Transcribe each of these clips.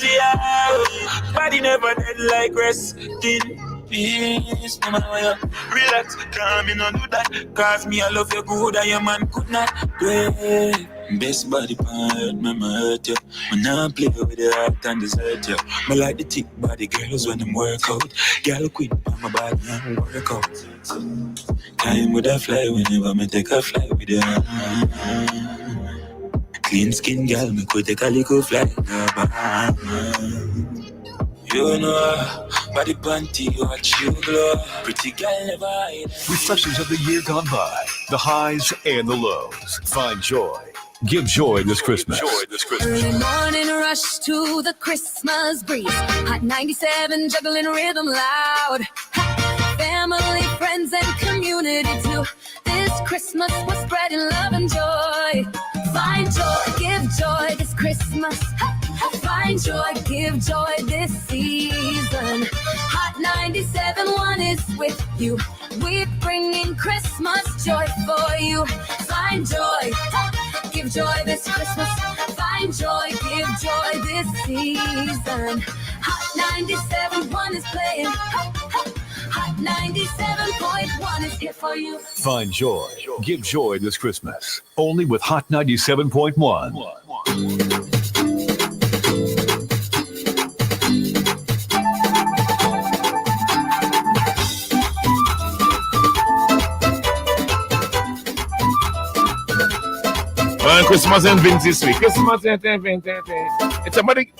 Yeah, body never dead like resting. Peace, no matter where you relax, calm, you know do that. Cause me, I love you good, and your man could not do it. Best body part, mama hurt you. When I play with the heart and desert you. Me like the thick body girls when them work out. Girl quit on my body and work out. Time with a fly whenever me take a fly with you. Clean skin girl, me could take a little fly. You know, body panty, watch you glow. Pretty girl never hide. Reflections of the year gone by, the highs and the lows. Find joy. Give joy this Christmas. Early morning rush to the Christmas breeze. Hot 97 juggling rhythm loud. Family, friends, and community too. This Christmas we're spreading love and joy. Find joy, give joy this Christmas. Find joy, give joy this season. Hot 97.1 is with you. We're bringing Christmas joy for you. Find joy, give joy this Christmas. Find joy, give joy this season. Hot 97.1 is playing. Hot 97.1 is here for you. Find joy. Give joy this Christmas. Only with Hot 97.1. Christmas and Vince this week. Christmas and Vince. It's somebody.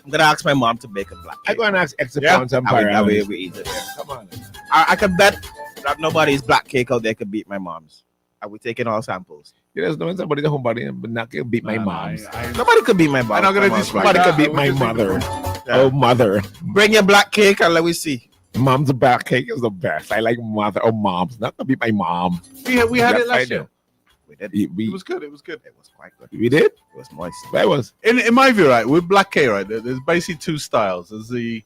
I'm gonna ask my mom to bake a black cake. I'm gonna ask extra pounds and that way we eat it. Come on. I can bet that nobody's black cake out there could beat my mom's. Are we taking all samples? There's no somebody the homebody, but not gonna beat my mom's. Nobody could beat my mom. I'm not gonna disrespect. Nobody could beat my mother. Yeah. Oh, mother. Bring your black cake and let me see. Mom's black cake is the best. I like mother or mom's. Not gonna beat my mom. We had it last year. It was good. It was good. It was quite good. We did? It was moist. That was. In my view, right, with black cake, right, there's basically two styles. There's the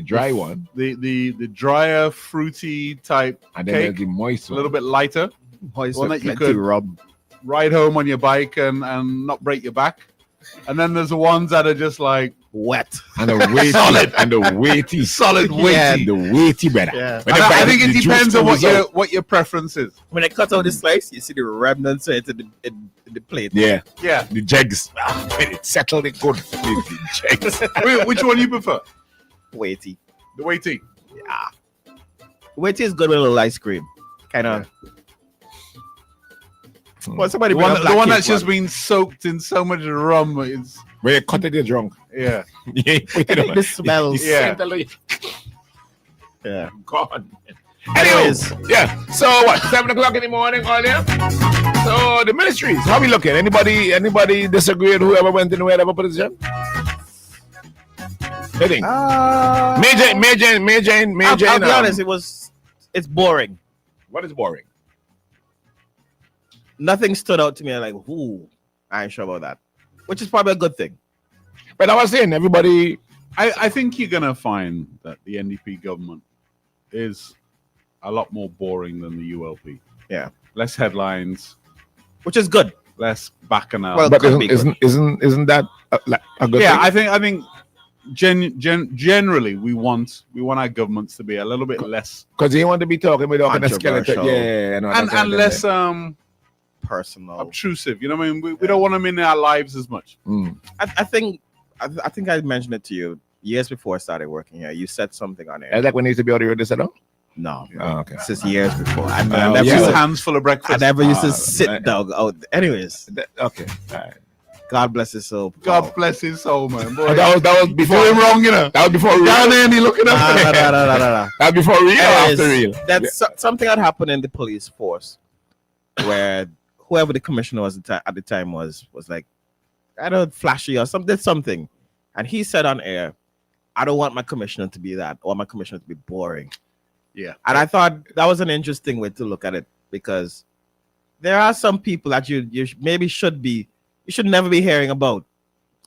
dry one. The drier, fruity type and then cake. there's the moist one. A little bit lighter. Moist one that you could ride home on your bike and not break your back. And then there's the ones that are just like wet and the weighty solid and the weighty solid weighty. Yeah, the weighty better. Yeah. I think it depends on what your preference is. When they cut out the slice, you see the remnants in the plate. Yeah. The jegs. When it settled it good. The jegs. Wait, which one you prefer? Weighty. The weighty. Yeah. Weighty is good with a little ice cream. Kind of. Yeah. Well, somebody the one that's just been soaked in so much rum is where you cut it, you're drunk. Yeah. The smells. Yeah. Yeah. God. Anyways, yeah. So what? 7 o'clock in the morning, all there. So the ministries, how we looking? Anybody disagree with whoever went in whatever position? Anything? Major. I'll be honest, it's boring. What is boring? Nothing stood out to me. I'm like, ooh, I ain't sure about that. Which is probably a good thing. But I was saying, everybody. I think you're gonna find that the NDP government is a lot more boring than the ULP. Yeah, less headlines, which is good. Less bacchanal. Well, but isn't that a good thing? I think generally we want our governments to be a little bit less because they want to be talking without a skeleton. Yeah, and less personal, obtrusive. You know what I mean? We don't want them in our lives as much. I think I mentioned it to you years before I started working here. You said something on it. Like when they used to be on the road, they said, No. Oh, okay. This is years before. I never used hands full of breakfast. I never used to sit down. Oh, anyways. Okay. All right. God bless his soul. God bless his soul, man. Boy. That was before him wrong, you know. That was before real. Down there and he looking up. No. That was before real or after real? That's something that happened in the police force where whoever the commissioner was at the time was like, I don't know, flashy or something. And he said on air, I don't want my commissioner to be that. I want my commissioner to be boring. Yeah. And I thought that was an interesting way to look at it because there are some people that you maybe should never be hearing about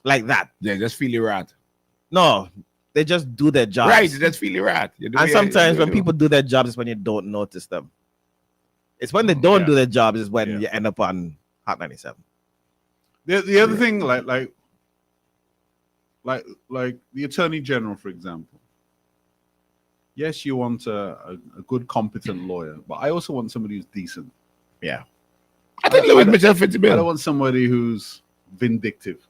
like that. Yeah, just feel your rat. No, they just do their jobs. Right, just feel your rat. And sometimes when people do their jobs is when you don't notice them. It's when they don't do their jobs is when you end up on Hot 97. The other thing, like like the Attorney General, for example. Yes, you want a good, competent lawyer, but I also want somebody who's decent. Yeah. I think Louis Mitchell fits the I bill. don't want somebody who's vindictive,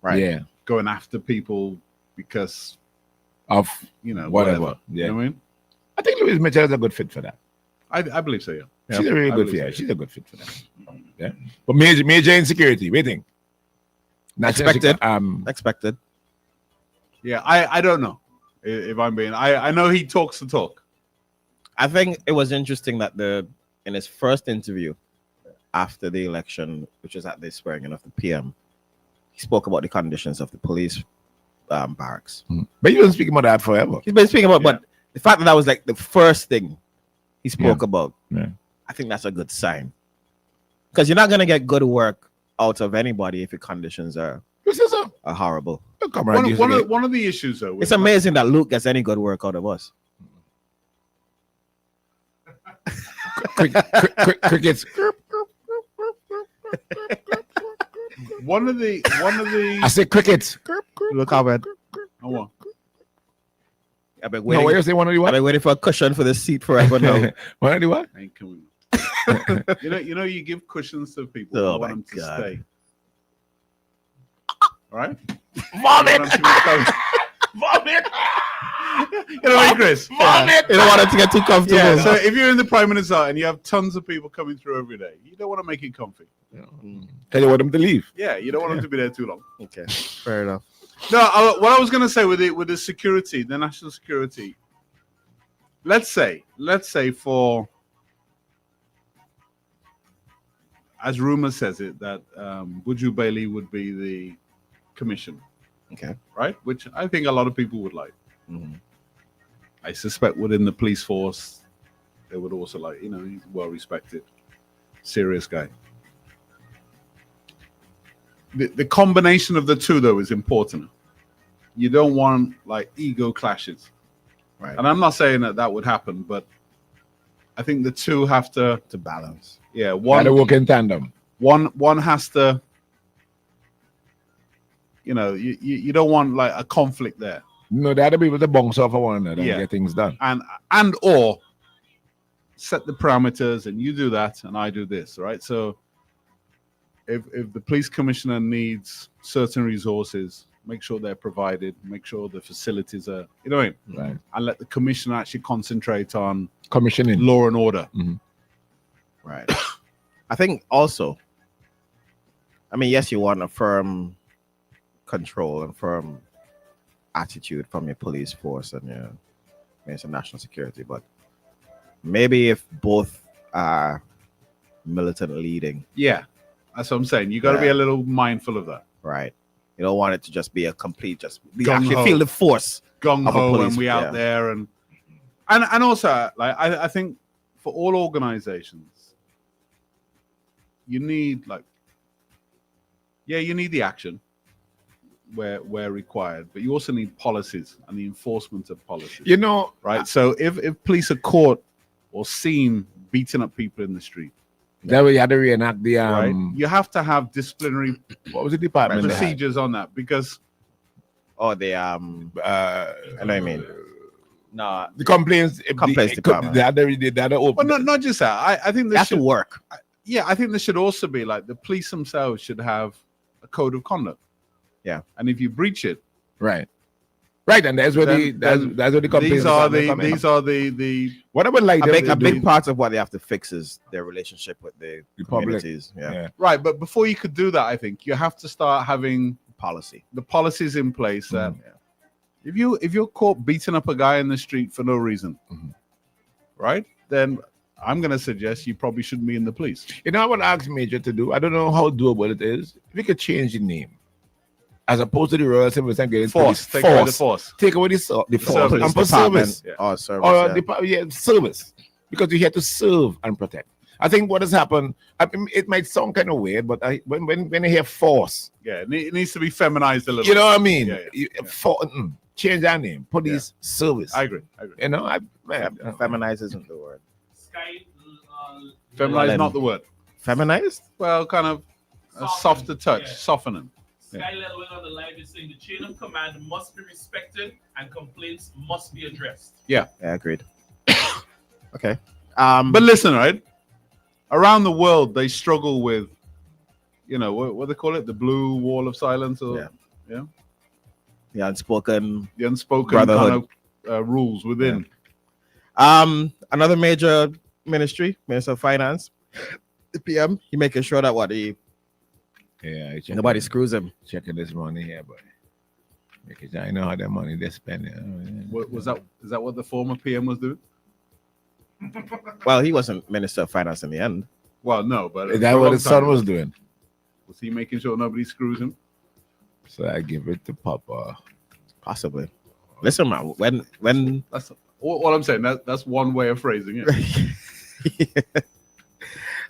Right. Yeah. going after people because Of whatever. Yeah. You know what I mean? I think Louis Mitchell is a good fit for that. I believe so. Yeah. She's a really I good believe fit. so, She's a good fit for that. Yeah. But major insecurity. Waiting. Expected. Expected. Yeah. I don't know if I'm being. I know he talks the talk. I think it was interesting that in his first interview after the election, which was at the swearing in of the PM, he spoke about the conditions of the police barracks. But you've been speaking about that forever. He's been speaking about, but the fact that was like the first thing he spoke about, I think that's a good sign. Because you're not gonna get good work out of anybody if your conditions are horrible. One of the issues though, It's amazing that Luke gets any good work out of us. Crickets. One of the I said crickets. Look how bad. Oh, well. I've been No, waiting. what you say? One of the I've what? been waiting for a cushion for the seat forever now. One of the what? I ain't coming. you give cushions to people. Oh You want my them to God. stay. All right? Vomit. Vomit. You know what, Chris? Vomit. You don't want it to get too comfortable. Yeah, so if you're in the Prime Minister and you have tons of people coming through every day, you don't want to make it comfy. Tell you want them to leave. Yeah, you don't want them to be there too long. Okay, fair enough. No, what I was going to say with the security, the national security. Let's say for, as rumor says it, that Buju Bailey would be the commission. Okay. Right? Which I think a lot of people would like. Mhm. I suspect within the police force, they would also like, he's well respected, serious guy. The combination of the two, though, is important. You don't want like ego clashes. Right. And I'm not saying that would happen, but I think the two have to balance. Yeah, Gotta work in tandem. One has to, you don't want like a conflict there. No, the other people to bounce off of one another and get things done. And or set the parameters, and you do that and I do this, right? So if the police commissioner needs certain resources, make sure they're provided, make sure the facilities are, right? And let the commissioner actually concentrate on commissioning law and order. Mm-hmm. Right. I think also, yes, you want a firm control and firm attitude from your police force and your national security, but maybe if both are militant leading. Yeah, that's what I'm saying. You got to be a little mindful of that. Right. You don't want it to just be a complete, you Gung actually ho. feel the force Gung of a ho police. when we out there, and also like I think for all organizations, you need you need the action where required, but you also need policies and the enforcement of policies. Right. So if police are caught or seen beating up people in the street, that way you had to reenact the right? You have to have disciplinary what was the department procedures on that, because I know what I mean. No, the complaints department. They had to open. Well, not just that. I think they should work. Yeah, I think there should also be like the police themselves should have a code of conduct. Yeah, and if you breach it, right, and that's where that's where the complaints these are the what I would like a big part of what they have to fix is their relationship with the communities. Yeah, right. But before you could do that, I think you have to start having the policies in place that if you're caught beating up a guy in the street for no reason, right, then I'm going to suggest you probably shouldn't be in the police. I would ask Major to do. I don't know how doable it is. If we could change the name, as opposed to the Royal Civil Defense getting force, take away the force, take away the force, and for service, service, because you're here to serve and protect. I think what has happened, it might sound kind of weird, but when I hear force, it needs to be feminized a little. You know what I mean? Change that name, police service. I agree. Feminize isn't the word. Feminized not the word. Feminized? Well, kind of a softer touch, softening. Sky Level on the live is saying the chain of command must be respected and complaints must be addressed. Yeah, agreed. Okay. But listen, right? Around the world, they struggle with, what they call it, the blue wall of silence, or the unspoken brotherhood kind of rules within. Yeah. Another major ministry, Minister of Finance, the PM, he making sure that nobody screws him. Checking this money here, but because I know how that money they spend. Is that what the former PM was doing? Well, he wasn't Minister of Finance in the end. Well, no, but is that what his son was doing? Was he making sure nobody screws him? So I give it to Papa. Possibly. Listen, man, when that's all I'm saying. That's one way of phrasing it.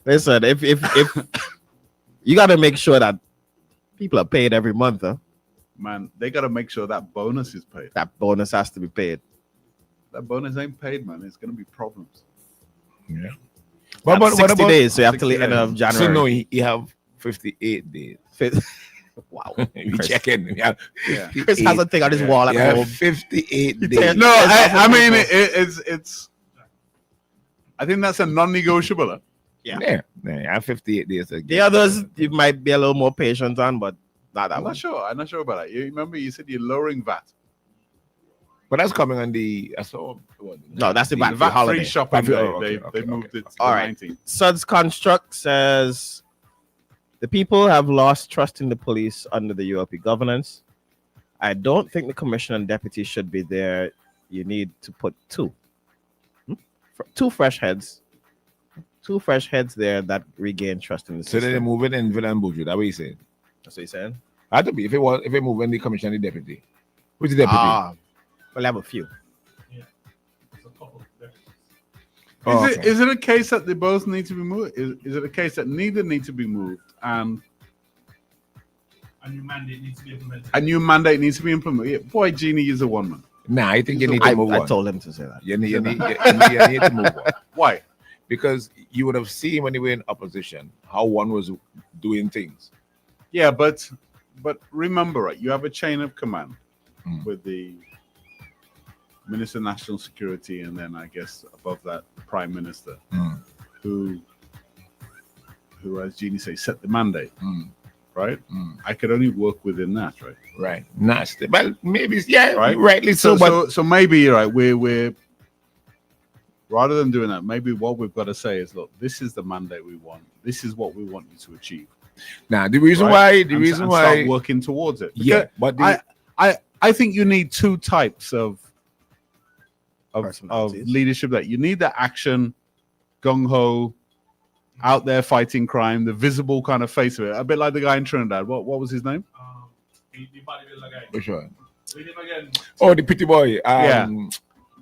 Listen, if you got to make sure that people are paid every month, huh? Man, they got to make sure that bonus is paid. That bonus has to be paid. That bonus ain't paid, man. It's going to be problems. Yeah. But 60 days, so you have to end of January. So no, you have 58 days. Wow. You checking. Yeah. Chris has a thing on his wall at home. 58 days. No, I mean, it's. I think that's a non-negotiable. Huh? Yeah. I have 58 days. The others, you might be a little more patient on, but not that I'm one. not sure about that. You remember you said you're lowering VAT. But that's coming on the. No, that's the VAT free shopping. They moved it to all right. 19. Suds Construct says the people have lost trust in the police under the ULP governance. I don't think the commissioner and deputy should be there. You need to put two fresh heads. Two fresh heads there that regain trust in the system. So they're moving in Villa and Buju. That's what you're saying? That's what you're saying? I have to be. If they move in the commissioner and the deputy. Who's the deputy? We'll have a few. Yeah. There's a couple of deputies. Is it a case that they both need to be moved? Is it a case that neither need to be moved and a new mandate needs to be implemented? A new mandate needs to be implemented. Yeah, boy, Genie is a one man. Nah, I think you need to move on. I told him to say that. You need to move on. Why? Because you would have seen when you were in opposition how one was doing things. Yeah, but remember, right? You have a chain of command with the Minister of National Security, and then I guess above that, the Prime Minister, who, as Jeannie says, set the mandate, right? I could only work within that, right? Right. Nasty. Well, maybe, yeah, right. Rightly so. So maybe, right, we're rather than doing that, maybe what we've got to say is, look, this is the mandate we want. This is what we want you to achieve. Now, the reason why start working towards it. Yeah, but I think you need two types of leadership. That you need the action, gung ho, out there fighting crime, the visible kind of face of it. A bit like the guy in Trinidad. What was his name? The bodybuilder guy. Which one? With him again. Oh, the pretty boy. Yeah.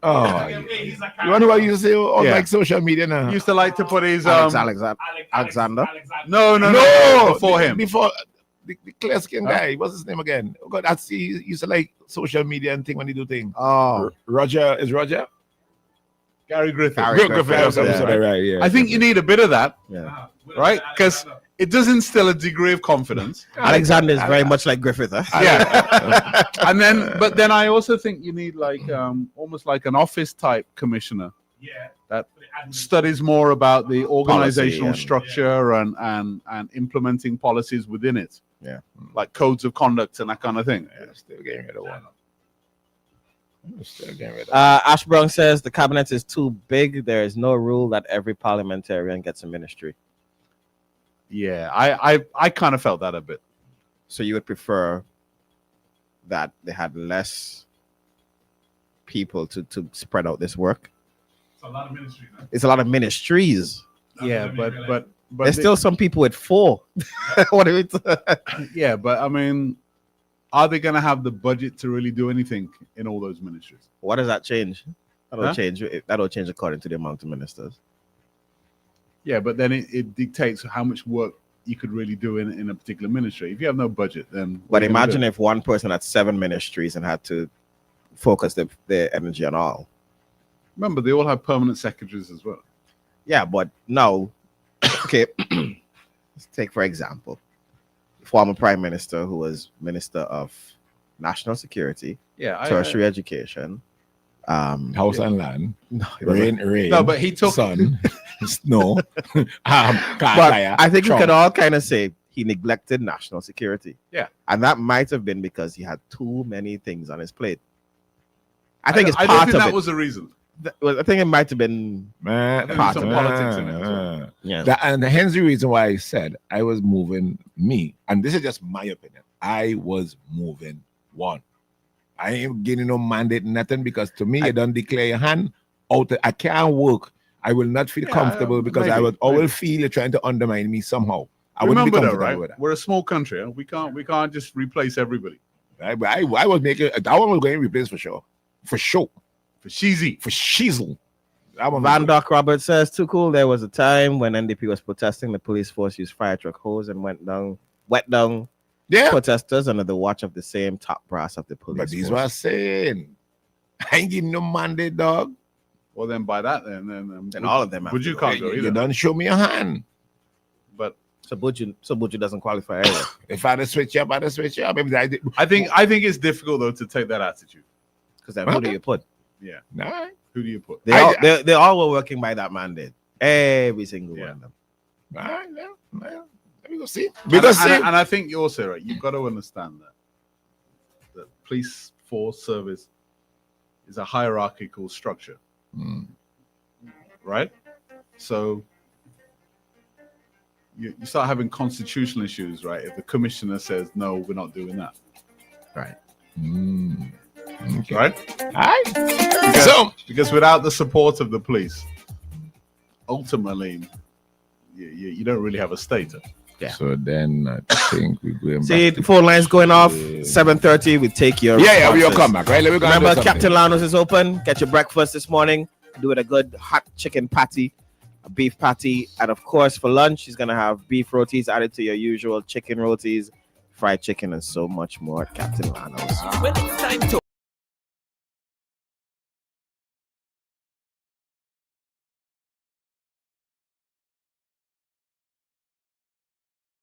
Oh, you wonder what you used to say on like social media now? He used to like to put his Alexander. No, before him. Before the clear skin guy. What's his name again? Oh God, he used to like social media and thing when he do things. Oh, Roger is Roger. Gary Griffith. Right, yeah. I think you need a bit of that. Yeah. Right? Because it does instill a degree of confidence. Alexander is very much like Griffith, huh? Yeah. But then I also think you need like almost like an office type commissioner. Yeah. That studies more about the organizational structure and implementing policies within it. Yeah. Like codes of conduct and that kind of thing. Yeah, still getting rid of one. Ash Brown says the cabinet is too big. There is no rule that every parliamentarian gets a ministry. Yeah, I kind of felt that a bit. So you would prefer that they had less people to spread out this work? It's a lot of ministries. Huh? It's a lot of ministries. Yeah, but there's still some people with 4. What are we yeah, but I mean, are they going to have the budget to really do anything in all those ministries? What does that change? That'll change according to the amount of ministers. Yeah, but then it dictates how much work you could really do in a particular ministry. If you have no budget, then... But imagine if one person had 7 ministries and had to focus their energy on all. Remember, they all have permanent secretaries as well. Yeah, but now, okay, let's take for example, former prime minister who was minister of national security, tertiary education, house and land, no, rain. No, but he took sun, snow. but Fire, I think we Trump. can all kind of say he neglected national security. Yeah. And that might have been because he had too many things on his plate. I think it's I part don't think of that it. was the reason. I think it might have been Man, There's some politics in it as well. yeah. And hence the reason why I said I was moving and this is just my opinion. I was moving one. I ain't getting no mandate, nothing, because to me, you don't declare your hand out. I can't work. I will not feel comfortable because I will feel you're trying to undermine me somehow. I wouldn't be Remember comfortable though, right? with that. We're a small country. We can't just replace everybody. I was making that one was going to replace for sure. For sure. For Sheezy. For shizzle. Van Dock Robert says, too cool. There was a time when NDP was protesting. The police force used fire truck hose and wet down protesters under the watch of the same top brass of the police. But these force. what I'm saying. I ain't getting no mandate, dog. Well, then by that, then all of them. Would you can't go You either. don't show me a hand. But Sabuju doesn't qualify either. If I'd switch up, I'd switch up. If I did, I think it's difficult though to take that attitude. Because then who do you put? Yeah. nah. Who do you put? They all were working by that mandate. Every single one of them. All right, well, let me go see. And I think you also, right, you've got to understand that police force service is a hierarchical structure. Right? So you start having constitutional issues, right? If the commissioner says, no, we're not doing that. Right. Okay. Right? All right. Because without the support of the police, ultimately, you don't really have a state. Yeah. So then I think we're going See, back. the phone lines going off. 7:30. We take your Yeah, we'll responses. come back, right? Let me go and do Remember, something. Captain Lanos is open. Get your breakfast this morning. Do it a good hot chicken patty, a beef patty, and of course for lunch, he's gonna have beef rotis added to your usual chicken rotis, fried chicken, and so much more. Captain Lanos. When it's time to